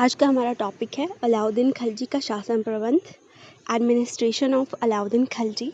आज का हमारा टॉपिक है अलाउद्दीन खिलजी का शासन प्रबंध, एडमिनिस्ट्रेशन ऑफ अलाउद्दीन खिलजी।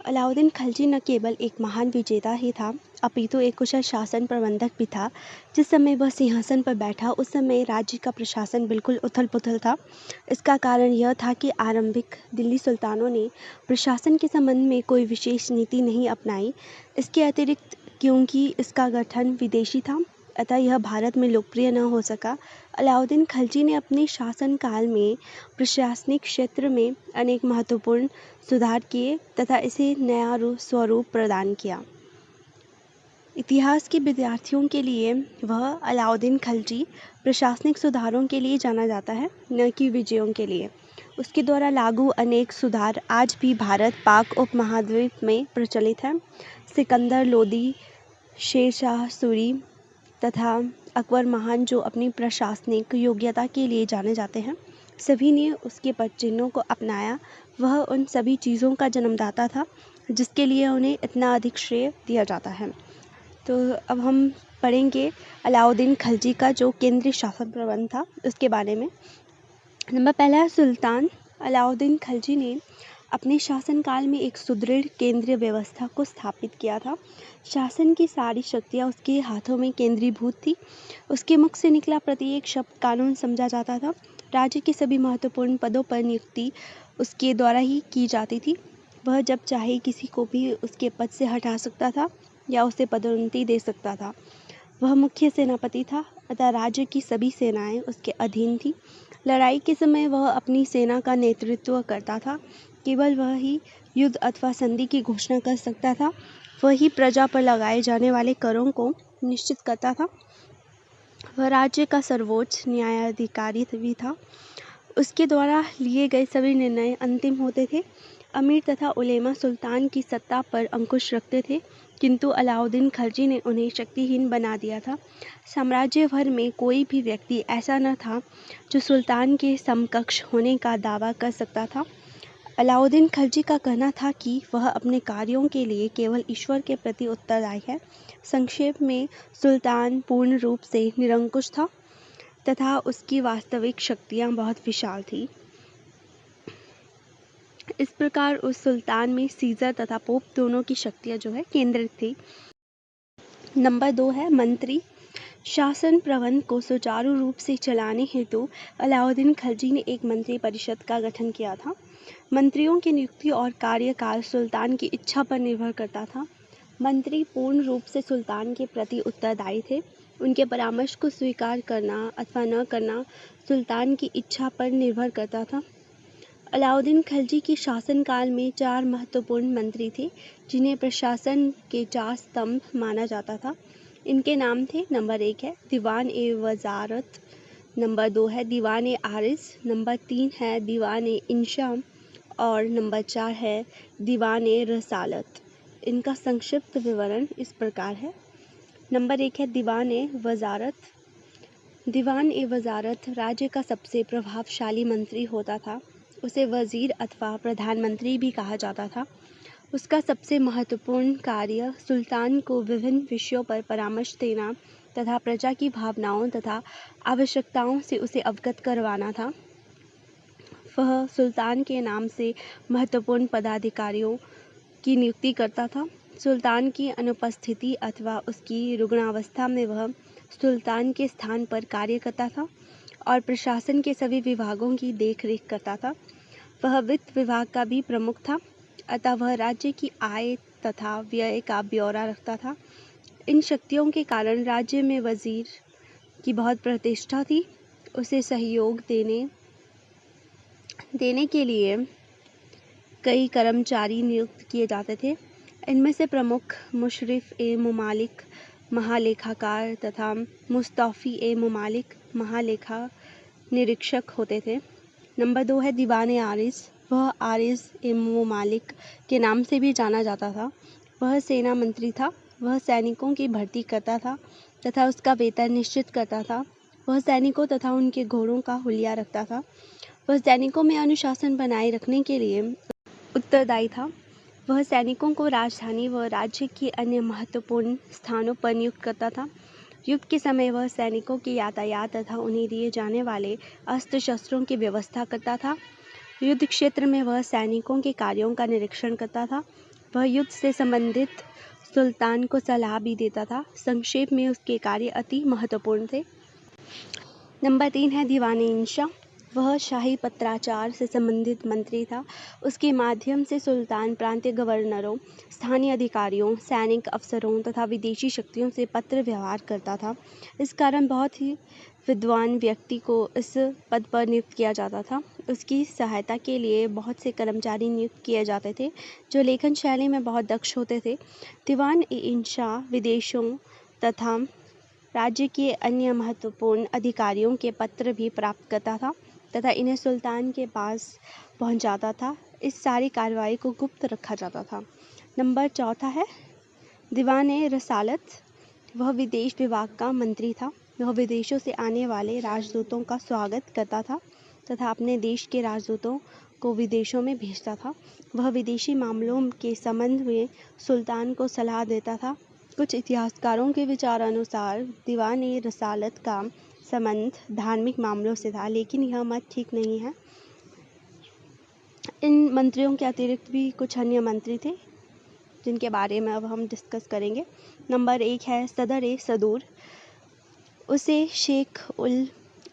अलाउद्दीन खिलजी न केवल एक महान विजेता ही था, अपितु एक कुशल शासन प्रबंधक भी था। जिस समय वह सिंहासन पर बैठा उस समय राज्य का प्रशासन बिल्कुल उथल पुथल था। इसका कारण यह था कि आरंभिक दिल्ली सुल्तानों ने प्रशासन के संबंध में कोई विशेष नीति नहीं अपनाई। इसके अतिरिक्त क्योंकि इसका गठन विदेशी था, अतः यह भारत में लोकप्रिय न हो सका। अलाउद्दीन खिलजी ने अपने शासनकाल में प्रशासनिक क्षेत्र में अनेक महत्वपूर्ण सुधार किए तथा इसे नया स्वरूप प्रदान किया। इतिहास के विद्यार्थियों के लिए वह अलाउद्दीन खिलजी प्रशासनिक सुधारों के लिए जाना जाता है, न कि विजयों के लिए। उसके द्वारा लागू अनेक सुधार आज भी भारत पाक उपमहाद्वीप में प्रचलित हैं। सिकंदर लोदी, शेरशाह सूरी तथा अकबर महान, जो अपनी प्रशासनिक योग्यता के लिए जाने जाते हैं, सभी ने उसके पदचिन्हों को अपनाया। वह उन सभी चीज़ों का जन्मदाता था जिसके लिए उन्हें इतना अधिक श्रेय दिया जाता है। तो अब हम पढ़ेंगे अलाउद्दीन खिलजी का जो केंद्रीय शासन प्रबंध था उसके बारे में। नंबर पहला है सुल्तान। अलाउद्दीन खिलजी ने अपने शासनकाल में एक सुदृढ़ केंद्रीय व्यवस्था को स्थापित किया था। शासन की सारी शक्तियाँ उसके हाथों में केंद्रीभूत थी। उसके मुख से निकला प्रत्येक शब्द कानून समझा जाता था। राज्य के सभी महत्वपूर्ण पदों पर नियुक्ति उसके द्वारा ही की जाती थी। वह जब चाहे किसी को भी उसके पद से हटा सकता था या उसे पदोन्नति दे सकता था। वह मुख्य सेनापति था, अतः राज्य की सभी सेनाएं उसके अधीन थी। लड़ाई के समय वह अपनी सेना का नेतृत्व करता था। केवल वह ही युद्ध अथवा संधि की घोषणा कर सकता था। वह ही प्रजा पर लगाए जाने वाले करों को निश्चित करता था। वह राज्य का सर्वोच्च न्यायाधिकारी भी था। उसके द्वारा लिए गए सभी निर्णय अंतिम होते थे। अमीर तथा उलेमा सुल्तान की सत्ता पर अंकुश रखते थे, किंतु अलाउद्दीन खिलजी ने उन्हें शक्तिहीन बना दिया था। साम्राज्य भर में कोई भी व्यक्ति ऐसा न था जो सुल्तान के समकक्ष होने का दावा कर सकता था। अलाउद्दीन खिलजी का कहना था कि वह अपने कार्यों के लिए केवल ईश्वर के प्रति उत्तरदायी है। संक्षेप में, सुल्तान पूर्ण रूप से निरंकुश था तथा उसकी वास्तविक शक्तियाँ बहुत विशाल थी। इस प्रकार उस सुल्तान में सीजर तथा पोप दोनों की शक्तियाँ जो है केंद्रित थी। नंबर 2 है मंत्री। शासन प्रबंध को सुचारू रूप से चलाने हेतु अलाउद्दीन खिलजी ने एक मंत्री परिषद का गठन किया था। मंत्रियों की नियुक्ति और कार्यकाल सुल्तान की इच्छा पर निर्भर करता था। मंत्री पूर्ण रूप से सुल्तान के प्रति उत्तरदायी थे। उनके परामर्श को स्वीकार करना अथवा न करना सुल्तान की इच्छा पर निर्भर करता था। अलाउद्दीन खिलजी के शासनकाल में 4 महत्वपूर्ण मंत्री थे जिन्हें प्रशासन के 4 स्तंभ माना जाता था। इनके नाम थे, नंबर 1 है दीवान ए वजारत, नंबर 2 है दीवान ए आरिज, नंबर 3 है दीवान ए इंशा और नंबर 4 है दीवान ए रसालत। इनका संक्षिप्त विवरण इस प्रकार है। नंबर 1 है दीवान ए वजारत। दीवान ए वजारत राज्य का सबसे प्रभावशाली मंत्री होता था। उसे वजीर अथवा प्रधानमंत्री भी कहा जाता था। उसका सबसे महत्वपूर्ण कार्य सुल्तान को विभिन्न विषयों पर परामर्श देना तथा प्रजा की भावनाओं तथा आवश्यकताओं से उसे अवगत करवाना था। वह सुल्तान के नाम से महत्वपूर्ण पदाधिकारियों की नियुक्ति करता था। सुल्तान की अनुपस्थिति अथवा उसकी रुग्णावस्था में वह सुल्तान के स्थान पर कार्य करता था और प्रशासन के सभी विभागों की देखरेख करता था। वह वित्त विभाग का भी प्रमुख था, अतः वह राज्य की आय तथा व्यय का ब्यौरा रखता था। इन शक्तियों के कारण राज्य में वजीर की बहुत प्रतिष्ठा थी। उसे सहयोग देने के लिए कई कर्मचारी नियुक्त किए जाते थे। इनमें से प्रमुख मुशर्रिफ ए मुमालिक महालेखाकार तथा मुस्तौफी ए मुमालिक महालेखा निरीक्षक होते थे। नंबर 2 है दीवान ए आरिज। वह आरिज ए मुमालिक के नाम से भी जाना जाता था। वह सेना मंत्री था। वह सैनिकों की भर्ती करता था तथा उसका वेतन निश्चित करता था। वह सैनिकों तथा उनके घोड़ों का हुलिया रखता था। वह सैनिकों में अनुशासन बनाए रखने के लिए उत्तरदायी था। वह सैनिकों को राजधानी व राज्य के अन्य महत्वपूर्ण स्थानों पर नियुक्त करता था। युद्ध के समय वह सैनिकों के यातायात तथा उन्हें दिए जाने वाले अस्त्र शस्त्रों की व्यवस्था करता था। युद्ध क्षेत्र में वह सैनिकों के कार्यों का निरीक्षण करता था। वह युद्ध से संबंधित सुल्तान को सलाह भी देता था। संक्षेप में उसके कार्य अति महत्वपूर्ण थे। नंबर 3 है दीवान इंशा। वह शाही पत्राचार से संबंधित मंत्री था। उसके माध्यम से सुल्तान प्रांतीय गवर्नरों, स्थानीय अधिकारियों, सैनिक अफसरों तथा विदेशी शक्तियों से पत्र व्यवहार करता था। इस कारण बहुत ही विद्वान व्यक्ति को इस पद पर नियुक्त किया जाता था। उसकी सहायता के लिए बहुत से कर्मचारी नियुक्त किए जाते थे जो लेखन शैली में बहुत दक्ष होते थे। दीवान ए इंशा विदेशों तथा राज्य के अन्य महत्वपूर्ण अधिकारियों के पत्र भी प्राप्त करता था तथा इन्हें सुल्तान के पास पहुंचाता था। इस सारी कार्रवाई को गुप्त रखा जाता था। नंबर 4 है दीवान ए रसालत। वह विदेश विभाग का मंत्री था। वह विदेशों से आने वाले राजदूतों का स्वागत करता था तथा अपने देश के राजदूतों को विदेशों में भेजता था। वह विदेशी मामलों के संबंध में सुल्तान को सलाह देता था। कुछ इतिहासकारों के विचार अनुसार दीवान ए रसालत का संबंध धार्मिक मामलों से था, लेकिन यह मत ठीक नहीं है। इन मंत्रियों के अतिरिक्त भी कुछ अन्य मंत्री थे जिनके बारे में अब हम डिस्कस करेंगे। नंबर 1 है सदर ए सदूर। उसे शेख उल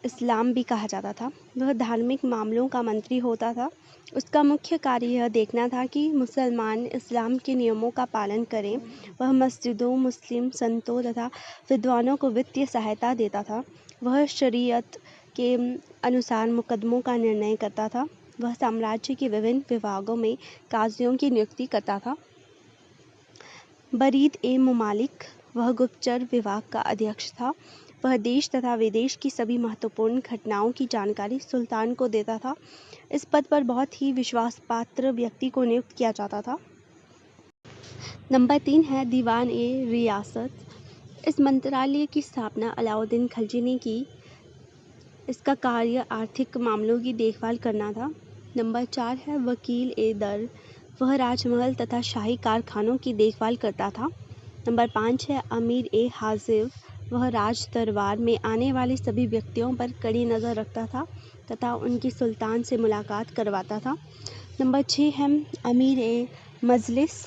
इस्लाम भी कहा जाता था। वह धार्मिक मामलों का मंत्री होता था। उसका मुख्य कार्य यह देखना था कि मुसलमान इस्लाम के नियमों का पालन करें। वह मस्जिदों, मुस्लिम संतों तथा विद्वानों को वित्तीय सहायता देता था। वह शरीयत के अनुसार मुकदमों का निर्णय करता था। वह साम्राज्य के विभिन्न विभागों में काजियों की नियुक्ति करता था। बरीद ए मुमालिक। वह गुप्तचर विभाग का अध्यक्ष था। वह देश तथा विदेश की सभी महत्वपूर्ण घटनाओं की जानकारी सुल्तान को देता था। इस पद पर बहुत ही विश्वासपात्र व्यक्ति को नियुक्त किया जाता था। नंबर 3 है दीवान ए रियासत। इस मंत्रालय की स्थापना अलाउद्दीन खिलजी ने की। इसका कार्य आर्थिक मामलों की देखभाल करना था। नंबर 4 है वकील ए दर। वह राजमहल तथा शाही कारखानों की देखभाल करता था। नंबर 5 है अमीर ए हाजिब। वह राज दरबार में आने वाले सभी व्यक्तियों पर कड़ी नज़र रखता था तथा उनकी सुल्तान से मुलाकात करवाता था। नंबर 6 है अमीर ए मजलिस।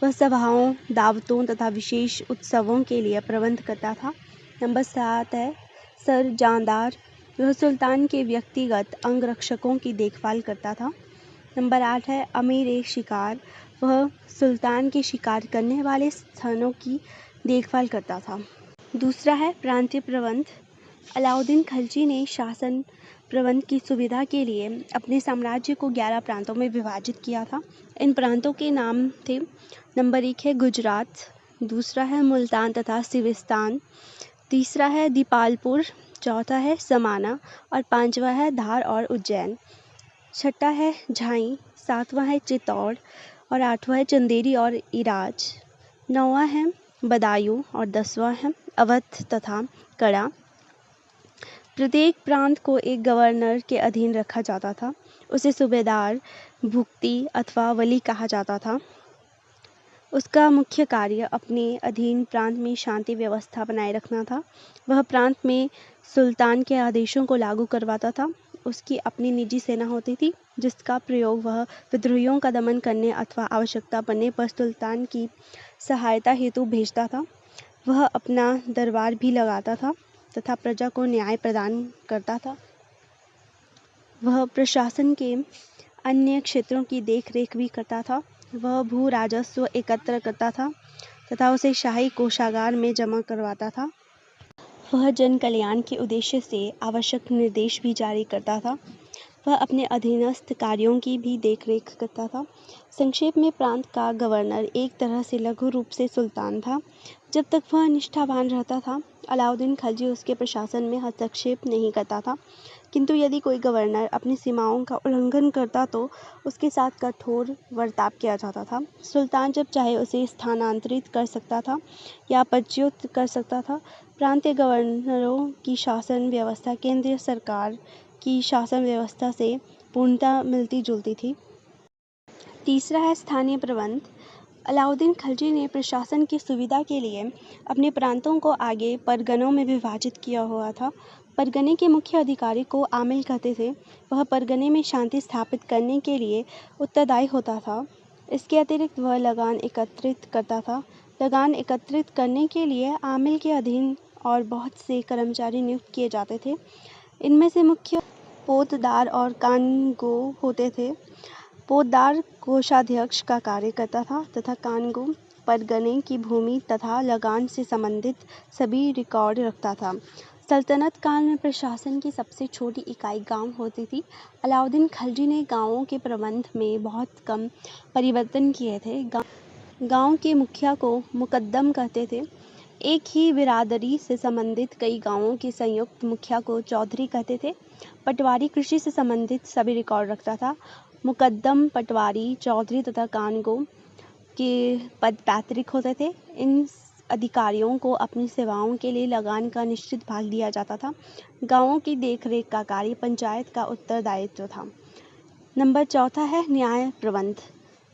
वह सभाओं, दावतों तथा विशेष उत्सवों के लिए प्रबंध करता था। नंबर 7 है सर जानदार। वह सुल्तान के व्यक्तिगत अंगरक्षकों की देखभाल करता था। नंबर 8 है अमीर ए शिकार। वह सुल्तान के शिकार करने वाले स्थानों की देखभाल करता था। दूसरा है प्रांतीय प्रबंध। अलाउद्दीन खिलजी ने शासन प्रबंध की सुविधा के लिए अपने साम्राज्य को 11 प्रांतों में विभाजित किया था। इन प्रांतों के नाम थे। नंबर 1 है गुजरात, दूसरा है मुल्तान तथा सिविस्तान, तीसरा है दीपालपुर, चौथा है समाना और पांचवा है धार और उज्जैन, छठा है झांसी, सातवां है चित्तौड़ और आठवां है चंदेरी और इराज, नौवां है बदायूं और 10वां है अवध तथा कड़ा। प्रत्येक प्रांत को एक गवर्नर के अधीन रखा जाता था। उसे सूबेदार, भुक्ती अथवा वली कहा जाता था। उसका मुख्य कार्य अपने अधीन प्रांत में शांति व्यवस्था बनाए रखना था। वह प्रांत में सुल्तान के आदेशों को लागू करवाता था। उसकी अपनी निजी सेना होती थी जिसका प्रयोग वह विद्रोहियों का दमन करने अथवा आवश्यकता पड़ने पर सुल्तान की सहायता हेतु भेजता था। वह अपना दरबार भी लगाता था तथा प्रजा को न्याय प्रदान करता था। वह प्रशासन के अन्य क्षेत्रों की देखरेख भी करता था। वह भू राजस्व एकत्र करता था तथा उसे शाही कोषागार में जमा करवाता था। वह जन कल्याण के उद्देश्य से आवश्यक निर्देश भी जारी करता था। वह अपने अधीनस्थ कार्यों की भी देखरेख करता था। संक्षेप में प्रांत का गवर्नर एक तरह से लघु रूप से सुल्तान था। जब तक वह निष्ठावान रहता था, अलाउद्दीन खिलजी उसके प्रशासन में हस्तक्षेप नहीं करता था, किंतु यदि कोई गवर्नर अपनी सीमाओं का उल्लंघन करता तो उसके साथ कठोर बर्ताव किया जाता था। सुल्तान जब चाहे उसे स्थानांतरित कर सकता था या पदच्युत कर सकता था। प्रांतीय गवर्नरों की शासन व्यवस्था केंद्रीय सरकार की शासन व्यवस्था से पूर्णतः मिलती जुलती थी। तीसरा है स्थानीय प्रबंध। अलाउद्दीन खिलजी ने प्रशासन की सुविधा के लिए अपने प्रांतों को आगे परगनों में विभाजित किया हुआ था। परगने के मुख्य अधिकारी को आमिल कहते थे। वह परगने में शांति स्थापित करने के लिए उत्तरदायी होता था। इसके अतिरिक्त वह लगान एकत्रित करता था। लगान एकत्रित करने के लिए आमिल के अधीन और बहुत से कर्मचारी नियुक्त किए जाते थे। इनमें से मुख्य पोतदार और कानगो होते थे। पोतदार कोषाध्यक्ष का कार्य करता था तथा कानगो परगने की भूमि तथा लगान से संबंधित सभी रिकॉर्ड रखता था। सल्तनत काल में प्रशासन की सबसे छोटी इकाई गांव होती थी। अलाउद्दीन खिलजी ने गांवों के प्रबंध में बहुत कम परिवर्तन किए थे। गांव के मुखिया को मुकद्दम कहते थे। एक ही बिरादरी से संबंधित कई गांवों के संयुक्त मुखिया को चौधरी कहते थे। पटवारी कृषि से संबंधित सभी रिकॉर्ड रखता था। मुकद्दम, पटवारी, चौधरी तथा कानगो के पद पैतृक होते थे। इन अधिकारियों को अपनी सेवाओं के लिए लगान का निश्चित भाग दिया जाता था। गांवों की देखरेख का कार्य पंचायत का उत्तरदायित्व था। नंबर 4 है न्याय प्रबंध।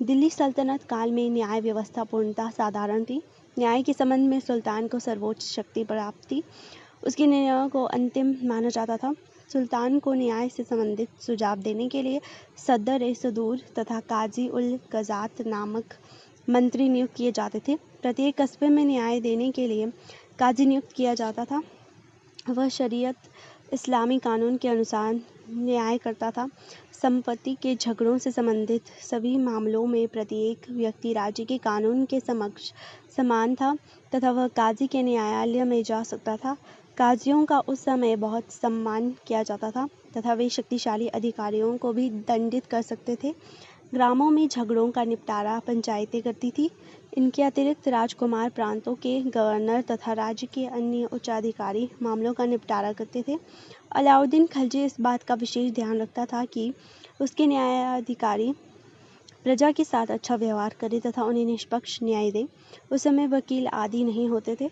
दिल्ली सल्तनत काल में न्याय व्यवस्था पूर्णतः साधारण थी। न्याय के संबंध में सुल्तान को सर्वोच्च शक्ति प्राप्त थी। उसके निर्णयों को अंतिम माना जाता था। सुल्तान को न्याय से संबंधित सुझाव देने के लिए सदर-ए-सदूर तथा काजी उल कज़ात नामक मंत्री नियुक्त किए जाते थे। प्रत्येक कस्बे में न्याय देने के लिए काजी नियुक्त किया जाता था। वह शरीयत, इस्लामी कानून के अनुसार न्याय करता था। संपत्ति के झगड़ों से संबंधित सभी मामलों में प्रत्येक व्यक्ति राज्य के कानून के समक्ष समान था तथा वह काजी के न्यायालय में जा सकता था। काजियों का उस समय बहुत सम्मान किया जाता था तथा वे शक्तिशाली अधिकारियों को भी दंडित कर सकते थे। ग्रामों में झगड़ों का निपटारा पंचायतें करती थी। इनके अतिरिक्त राजकुमार प्रांतों के गवर्नर तथा राज्य के अन्य उच्चाधिकारी मामलों का निपटारा करते थे। अलाउद्दीन खिलजी इस बात का विशेष ध्यान रखता था कि उसके न्यायाधिकारी प्रजा के साथ अच्छा व्यवहार करें तथा उन्हें निष्पक्ष न्याय दें। उस समय वकील आदि नहीं होते थे।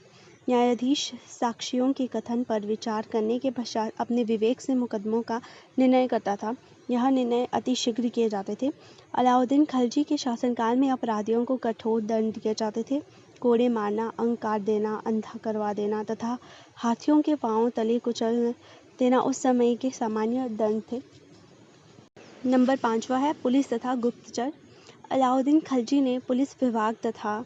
न्यायाधीश साक्षियों के कथन पर विचार करने के पश्चात अपने विवेक से मुकदमों का निर्णय करता था। यह निर्णय अति शीघ्र किए जाते थे। अलाउद्दीन खिलजी के शासनकाल में अपराधियों को कठोर दंड दिए जाते थे। कोड़े मारना, अंकार देना, अंधा करवा देना तथा हाथियों के पांव तले कुचल देना उस समय के सामान्य दंड थे। नंबर 5 है पुलिस तथा गुप्तचर। अलाउद्दीन खिलजी ने पुलिस विभाग तथा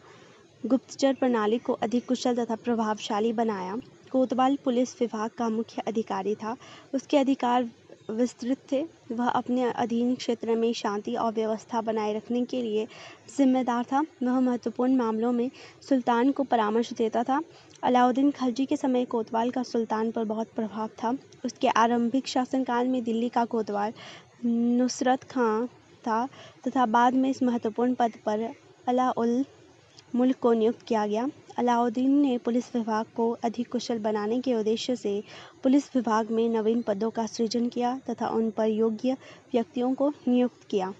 गुप्तचर प्रणाली को अधिक कुशल तथा प्रभावशाली बनाया। कोतवाल पुलिस विभाग का मुख्य अधिकारी था। उसके अधिकार विस्तृत थे। वह अपने अधीन क्षेत्र में शांति और व्यवस्था बनाए रखने के लिए जिम्मेदार था। वह महत्वपूर्ण मामलों में सुल्तान को परामर्श देता था। अलाउद्दीन खिलजी के समय कोतवाल का सुल्तान पर बहुत प्रभाव था। उसके आरंभिक शासनकाल में दिल्ली का कोतवाल नुसरत खां था तथा बाद में इस महत्वपूर्ण पद पर अला उल मुल्क को नियुक्त किया गया। अलाउद्दीन ने पुलिस विभाग को अधिक कुशल बनाने के उद्देश्य से पुलिस विभाग में नवीन पदों का सृजन किया तथा उन पर योग्य व्यक्तियों को नियुक्त किया।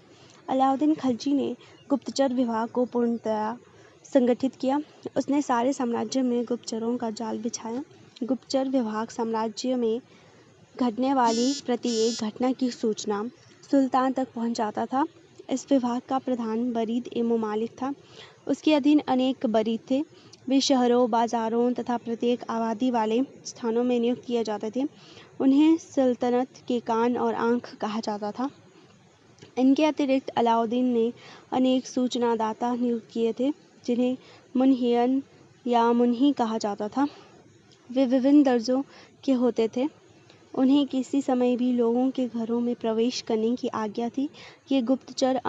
अलाउद्दीन खिलजी ने गुप्तचर विभाग को पूर्णतया संगठित किया। उसने सारे साम्राज्य में गुप्तचरों का जाल बिछाया। गुप्तचर विभाग साम्राज्य में घटने वाली प्रत्येक घटना की सूचना सुल्तान तक पहुंचाता था। इस विभाग का प्रधान बरीद ए मुमालिक था। उसके अधीन अनेक बरीद थे। वे शहरों, बाजारों तथा प्रत्येक आबादी वाले स्थानों में नियुक्त किए जाते थे। उन्हें सल्तनत के कान और आँख कहा जाता था। इनके अतिरिक्त अलाउद्दीन ने अनेक सूचनादाता नियुक्त किए थे जिन्हें मुन्हियन या मुन्ही कहा जाता था। वे विभिन्न दर्जों के होते थे। उन्हें किसी समय भी लोगों के घरों में प्रवेश करने की आज्ञा थी। ये गुप्तचर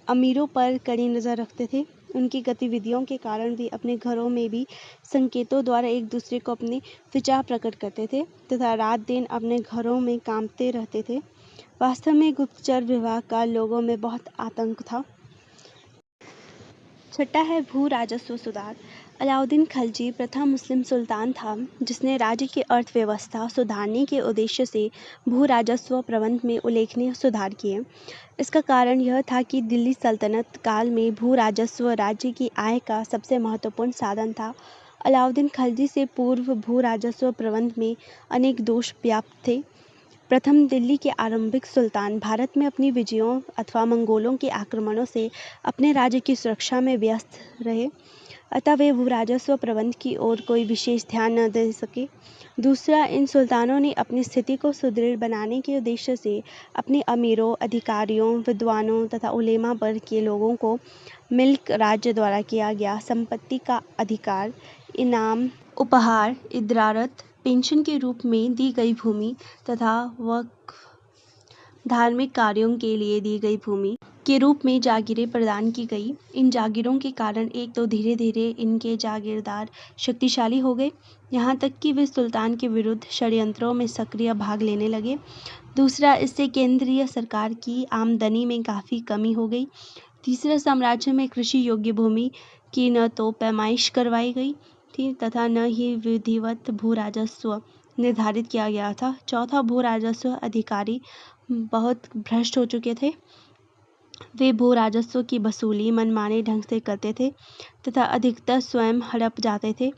अमीरों पर कड़ी नज़र रखते थे। उनकी गतिविधियों के कारण वे अपने घरों में भी संकेतों द्वारा एक दूसरे को अपने विचार प्रकट करते थे तथा रात दिन अपने घरों में कांपते रहते थे। वास्तव में गुप्तचर विभाग का लोगों में बहुत आतंक था। 6 है भू राजस्व सुधार। अलाउद्दीन खिलजी प्रथम मुस्लिम सुल्तान था जिसने राज्य की अर्थव्यवस्था सुधारने के उद्देश्य से भू राजस्व प्रबंध में उल्लेखनीय सुधार किए। इसका कारण यह था कि दिल्ली सल्तनत काल में भू राजस्व राज्य की आय का सबसे महत्वपूर्ण साधन था। अलाउद्दीन खिलजी से पूर्व भू राजस्व प्रबंध में अनेक दोष व्याप्त थे। प्रथम दिल्ली के आरंभिक सुल्तान भारत में अपनी विजयों अथवा मंगोलों के आक्रमणों से अपने राज्य की सुरक्षा में व्यस्त रहे, अतः वे भूराजस्व प्रबंध की ओर कोई विशेष ध्यान न दे सके। दूसरा, इन सुल्तानों ने अपनी स्थिति को सुदृढ़ बनाने के उद्देश्य से अपने अमीरों, अधिकारियों, विद्वानों तथा उलेमा वर्ग के लोगों को मिल्क राज्य द्वारा किया गया संपत्ति का अधिकार, इनाम, उपहार, इजारत, पेंशन के रूप में दी गई भूमि तथा वक्फ, धार्मिक कार्यों के लिए दी गई भूमि के रूप में जागीरें प्रदान की गई। इन जागीरों के कारण एक तो धीरे धीरे इनके जागीरदार शक्तिशाली हो गए, यहाँ तक कि वे सुल्तान के विरुद्ध षड्यंत्रों में सक्रिय भाग लेने लगे। दूसरा, इससे केंद्रीय सरकार की आमदनी में काफ़ी कमी हो गई। तीसरा, साम्राज्य में कृषि योग्य भूमि की न तो पैमाइश करवाई गई थी तथा न ही विधिवत भू राजस्व निर्धारित किया गया था। चौथा, भू राजस्व अधिकारी बहुत भ्रष्ट हो चुके थे। वे भू राजस्व की वसूली मनमाने ढंग से करते थे तथा अधिकतर स्वयं हड़प जाते थे।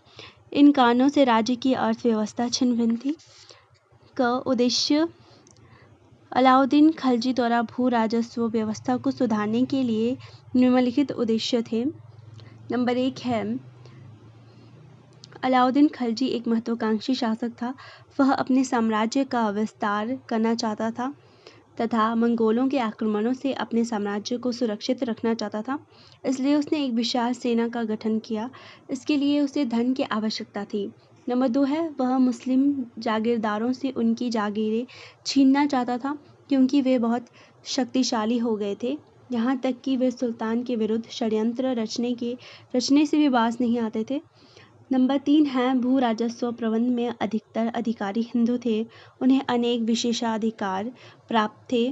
इन कारणों से राज्य की अर्थव्यवस्था छिन्न भिन्न थी। का उद्देश्य अलाउद्दीन खिलजी द्वारा भू राजस्व व्यवस्था को सुधारने के लिए निम्नलिखित उद्देश्य थे। नंबर 1 है, अलाउद्दीन खिलजी एक महत्वाकांक्षी शासक था। वह अपने साम्राज्य का विस्तार करना चाहता था तथा मंगोलों के आक्रमणों से अपने साम्राज्य को सुरक्षित रखना चाहता था। इसलिए उसने एक विशाल सेना का गठन किया। इसके लिए उसे धन की आवश्यकता थी। नंबर 2 है, वह मुस्लिम जागीरदारों से उनकी जागीरें छीनना चाहता था क्योंकि वे बहुत शक्तिशाली हो गए थे, यहाँ तक कि वे सुल्तान के विरुद्ध षड्यंत्र रचने से भी बाज नहीं आते थे। नंबर 3 है, भू राजस्व प्रबंध में अधिकतर अधिकारी हिंदू थे। उन्हें अनेक विशेषाधिकार प्राप्त थे।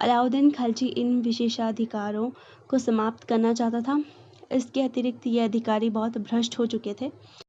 अलाउद्दीन खिलजी इन विशेषाधिकारों को समाप्त करना चाहता था। इसके अतिरिक्त ये अधिकारी बहुत भ्रष्ट हो चुके थे।